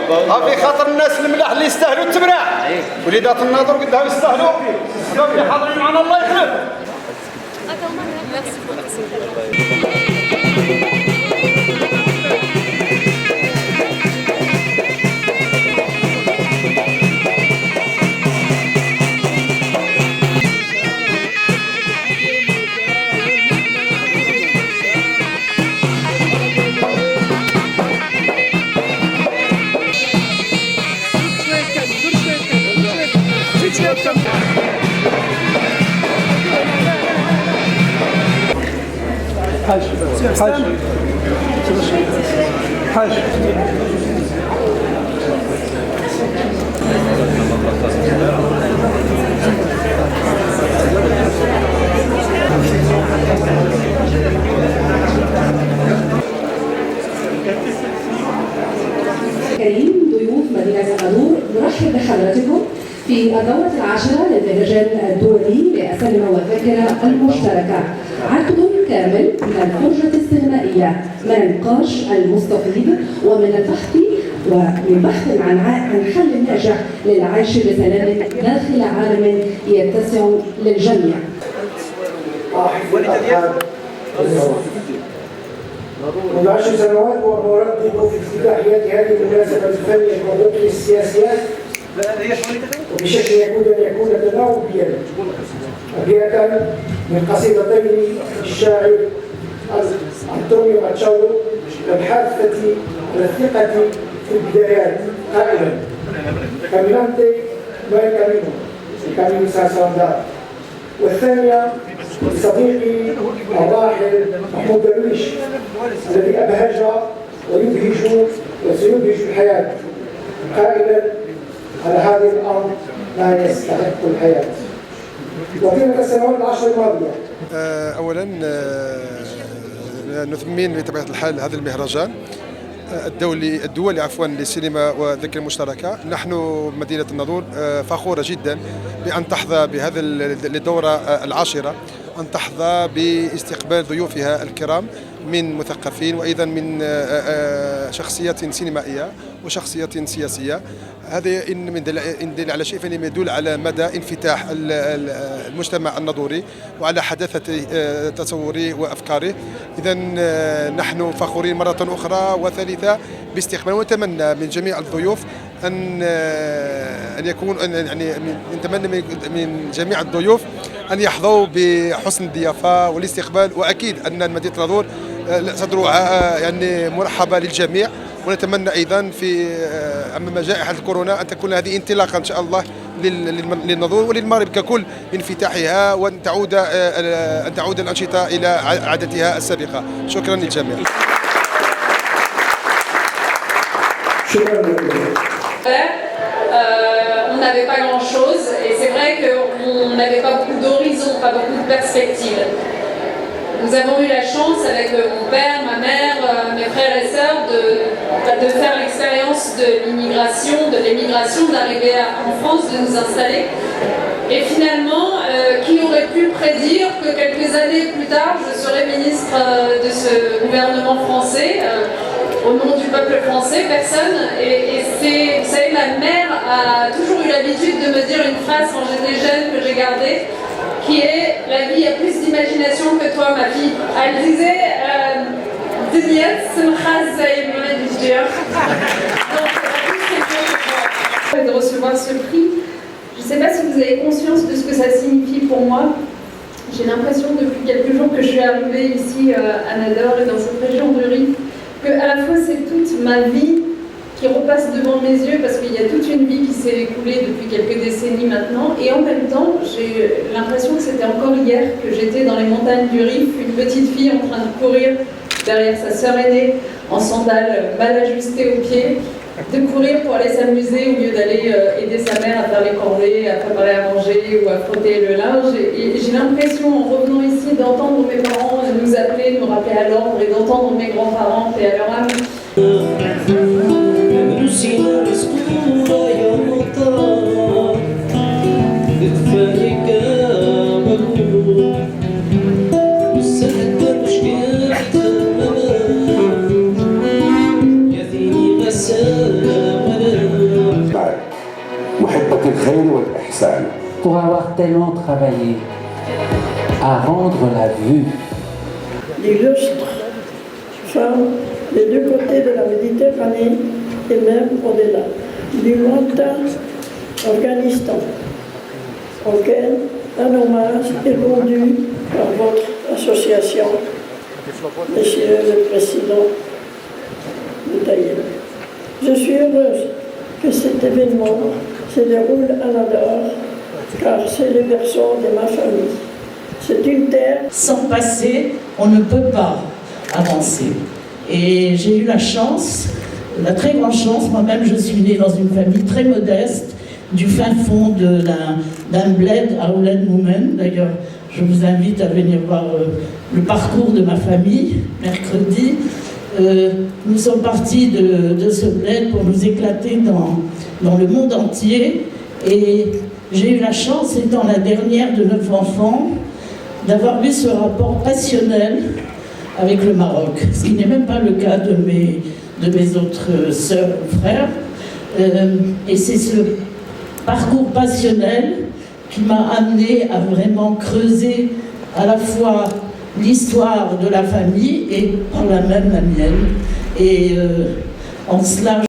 في خاطر الناس الملاح اللي يستاهلوا التبرع وليدات الناظر قدام يستاهلوا اللي حاضرين معنا الله يخلف. حاج كريم ضيوف مدينة الناظور، نرحب بحضراتكم في الدورة العاشرة للمهرجان الدولي للسينما والذاكرة المشتركة. عقد كامل من الفرجة السينمائية، من النقاش المستفيض ومن البحث ومن بحث عن حل ناجح للعيش بسلام داخل عالم يتسع للجميع. منذ 10 سنوات ونردد في افتتاحيات هذه المناسبة الفنية الموضوعية للسياسيات وبشكل يكون تناوبيا أبياتا من قصيدتين للشاعر أنطونيو ماتشاورو الحافة على الثقة في البدايات قائلا كامينانتي ما كامينو الكامينو ساساندار. والثانية لصديقي الراحل محمود درويش الذي أبهج ويبهج وسيبهج الحياة قائلا على هذه الأرض لا يستحق الحياة. وفي السنوات العشر الماضية اولا نثمن بطبيعه الحال هذا المهرجان الدولي للسينما والذاكره المشتركه. نحن مدينه الناظور فخوره جدا بان تحظى بهذا الدوره العاشره، ان تحظى باستقبال ضيوفها الكرام من مثقفين وايضا من شخصيات سينمائيه وشخصيات سياسيه. هذا ان دل على شيء فإنما يدل على مدى انفتاح المجتمع الناظوري وعلى حداثه تصوره وافكاره. اذا نحن فخورين مره اخرى وثالثه باستقبال، ونتمنى من جميع الضيوف ان يكون يعني نتمنى من جميع الضيوف ان يحظوا بحسن الضيافه والاستقبال، واكيد ان مدينه الناظور صدرها يعني مرحبه للجميع. ونتمنى ايضا في امام جائحه الكورونا ان تكون هذه انطلاقه ان شاء الله للناظور وللمغرب ككل بانفتاحها، وان تعود الانشطه الى عادتها السابقه. شكرا للجميع. On n'avait pas grand-chose et c'est vrai qu'on n'avait pas beaucoup d'horizons, pas beaucoup de perspectives. Nous avons eu la chance avec mon père, ma mère, mes frères et sœurs de faire l'expérience de l'émigration, d'arriver en France, de nous installer. Et finalement, qui aurait pu prédire que quelques années plus tard, je serais ministre de ce gouvernement français, au nom du peuple français, personne. Et c'est, vous savez, ma mère a toujours eu l'habitude de me dire une phrase quand j'étais jeune que j'ai gardée, qui est « La vie a plus d'imagination que toi, ma fille ». Elle disait « de recevoir ce prix. Je ne sais pas si vous avez conscience de ce que ça signifie pour moi. J'ai l'impression depuis quelques jours que je suis arrivée ici à Nador et dans cette région de Rif, que à la fois c'est toute ma vie qui repasse devant mes yeux parce qu'il y a toute une vie qui s'est écoulée depuis quelques décennies maintenant, et en même temps j'ai l'impression que c'était encore hier que j'étais dans les montagnes du Rif, une petite fille en train de courir derrière sa sœur aînée en sandales mal ajustées aux pieds, de courir pour aller s'amuser au lieu d'aller aider sa mère à faire les corvées, à préparer à manger ou à frotter le linge. Et j'ai l'impression en revenant ici d'entendre mes parents nous appeler, nous rappeler à l'ordre, et d'entendre mes grands-parents et à leur âme. السلام الخير والإحسان. Pour avoir tellement travaillé à rendre la vue. D'illustres femmes des deux côtés de la Méditerranée et même au-delà, du lointain Afghanistan, auquel un hommage est rendu par votre association, Monsieur le Président de Taïeb. Je suis heureuse que cet événement se déroule à Nador, car c'est le berceau de ma famille. C'est une terre. Sans passer, on ne peut pas avancer. Et j'ai eu la chance, la très grande chance, moi-même je suis née dans une famille très modeste, du fin fond d'un bled à Ouled Moumen. D'ailleurs, je vous invite à venir voir le parcours de ma famille, mercredi. Nous sommes partis de ce bled pour nous éclater dans le monde entier. Et j'ai eu la chance, étant la dernière de 9 enfants, d'avoir eu ce rapport passionnel avec le Maroc, ce qui n'est même pas le cas de mes autres sœurs ou frères. Et c'est ce parcours passionnel qui m'a amené à vraiment creuser à la fois l'histoire de la famille et par la même la mienne. Et en cela,